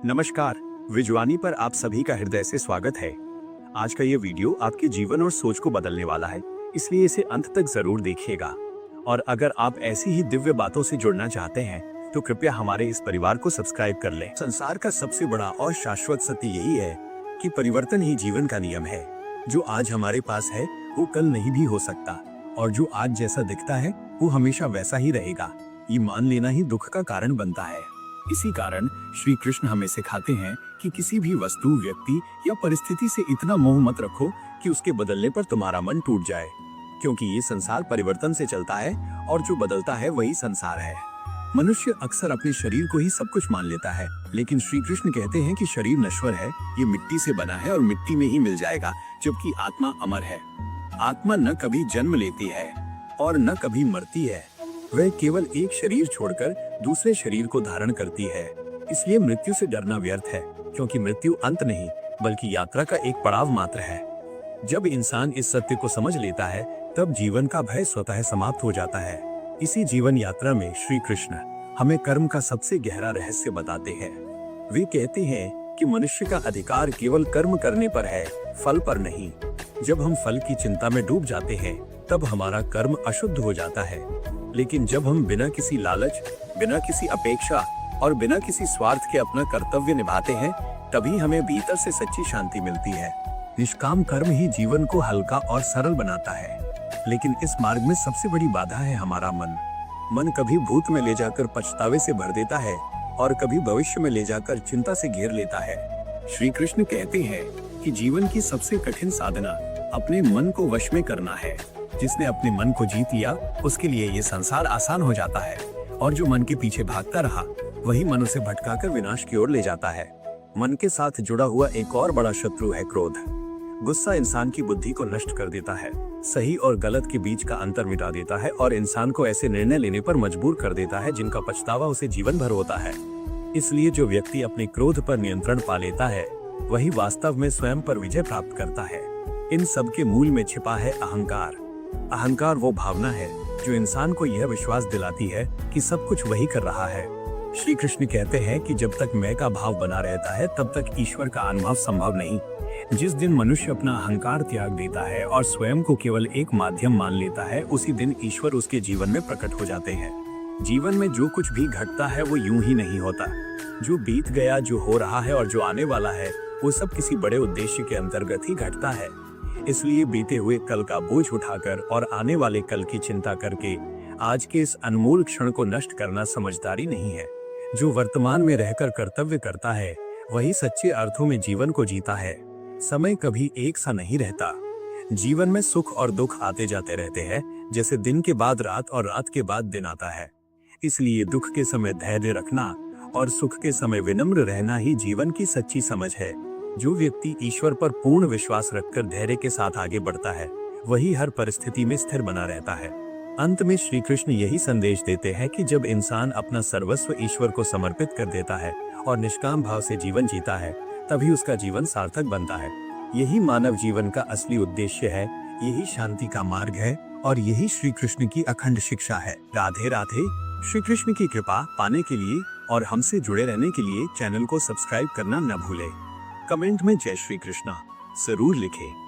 नमस्कार, विज्वानी पर आप सभी का हृदय से स्वागत है। आज का ये वीडियो आपके जीवन और सोच को बदलने वाला है, इसलिए इसे अंत तक जरूर देखिएगा। और अगर आप ऐसी ही दिव्य बातों से जुड़ना चाहते हैं तो कृपया हमारे इस परिवार को सब्सक्राइब कर लें। संसार का सबसे बड़ा और शाश्वत सत्य यही है कि परिवर्तन ही जीवन का नियम है। जो आज हमारे पास है वो कल नहीं भी हो सकता, और जो आज जैसा दिखता है वो हमेशा वैसा ही रहेगा। ये मान लेना ही दुख का कारण बनता है। इसी कारण श्री कृष्ण हमें सिखाते हैं कि किसी भी वस्तु, व्यक्ति या परिस्थिति से इतना मोह मत रखो कि उसके बदलने पर तुम्हारा मन टूट जाए, क्योंकि ये संसार परिवर्तन से चलता है और जो बदलता है वही संसार है। मनुष्य अक्सर अपने शरीर को ही सब कुछ मान लेता है, लेकिन श्री कृष्ण कहते हैं कि शरीर नश्वर है, ये मिट्टी से बना है और मिट्टी में ही मिल जाएगा, जबकि आत्मा अमर है। आत्मा न कभी जन्म लेती है और न कभी मरती है, वह केवल एक शरीर छोड़कर दूसरे शरीर को धारण करती है। इसलिए मृत्यु से डरना व्यर्थ है, क्योंकि मृत्यु अंत नहीं बल्कि यात्रा का एक पड़ाव मात्र है। जब इंसान इस सत्य को समझ लेता है तब जीवन का भय स्वतः समाप्त हो जाता है। इसी जीवन यात्रा में श्री कृष्ण हमें कर्म का सबसे गहरा रहस्य बताते हैं। वे कहते हैं कि मनुष्य का अधिकार केवल कर्म करने पर है, फल पर नहीं। जब हम फल की चिंता में डूब जाते हैं तब हमारा कर्म अशुद्ध हो जाता है, लेकिन जब हम बिना किसी लालच, बिना किसी अपेक्षा और बिना किसी स्वार्थ के अपना कर्तव्य निभाते हैं तभी हमें भीतर से सच्ची शांति मिलती है। निष्काम कर्म ही जीवन को हल्का और सरल बनाता है, लेकिन इस मार्ग में सबसे बड़ी बाधा है हमारा मन। मन कभी भूत में ले जाकर पछतावे से भर देता है और कभी भविष्य में ले जाकर चिंता से घेर लेता है। श्री कृष्ण कहते हैं कि जीवन की सबसे कठिन साधना अपने मन को वश में करना है। जिसने अपने मन को जीत लिया उसके लिए ये संसार आसान हो जाता है, और जो मन के पीछे भागता रहा वही मन उसे भटकाकर विनाश की ओर ले जाता है। मन के साथ जुड़ा हुआ एक और बड़ा शत्रु है क्रोध। गुस्सा इंसान की बुद्धि को नष्ट कर देता है, सही और गलत के बीच का अंतर मिटा देता है और इंसान को ऐसे निर्णय लेने पर मजबूर कर देता है जिनका पछतावा उसे जीवन भर होता है। इसलिए जो व्यक्ति अपने क्रोध पर नियंत्रण पा लेता है वही वास्तव में स्वयं पर विजय प्राप्त करता है। इन सब के मूल में छिपा है अहंकार। अहंकार वो भावना है जो इंसान को यह विश्वास दिलाती है कि सब कुछ वही कर रहा है। श्री कृष्ण कहते हैं कि जब तक मैं का भाव बना रहता है तब तक ईश्वर का अनुभव संभव नहीं। जिस दिन मनुष्य अपना अहंकार त्याग देता है और स्वयं को केवल एक माध्यम मान लेता है, उसी दिन ईश्वर उसके जीवन में प्रकट हो जाते हैं। जीवन में जो कुछ भी घटता है वो यूं ही नहीं होता। जो बीत गया, जो हो रहा है और जो आने वाला है वो सब किसी बड़े उद्देश्य के अंतर्गत ही घटता है। इसलिए बीते हुए कल का बोझ उठाकर और आने वाले कल की चिंता करके आज के इस अनमोल क्षण को नष्ट करना समझदारी नहीं है। जो वर्तमान में रहकर कर्तव्य करता है वही सच्चे अर्थों में जीवन को जीता है। समय कभी एक सा नहीं रहता। जीवन में सुख और दुख आते जाते रहते हैं, जैसे दिन के बाद रात और रात के बाद दिन आता है। इसलिए दुख के समय धैर्य रखना और सुख के समय विनम्र रहना ही जीवन की सच्ची समझ है। जो व्यक्ति ईश्वर पर पूर्ण विश्वास रखकर धैर्य के साथ आगे बढ़ता है वही हर परिस्थिति में स्थिर बना रहता है। अंत में श्री कृष्ण यही संदेश देते हैं कि जब इंसान अपना सर्वस्व ईश्वर को समर्पित कर देता है और निष्काम भाव से जीवन जीता है तभी उसका जीवन सार्थक बनता है। यही मानव जीवन का असली उद्देश्य है, यही शांति का मार्ग है और यही श्री कृष्ण की अखंड शिक्षा है। राधे राधे। श्री कृष्ण की कृपा पाने के लिए और हमसे जुड़े रहने के लिए चैनल को सब्सक्राइब करना न भूलें। कमेंट में जय श्री कृष्णा जरूर लिखें।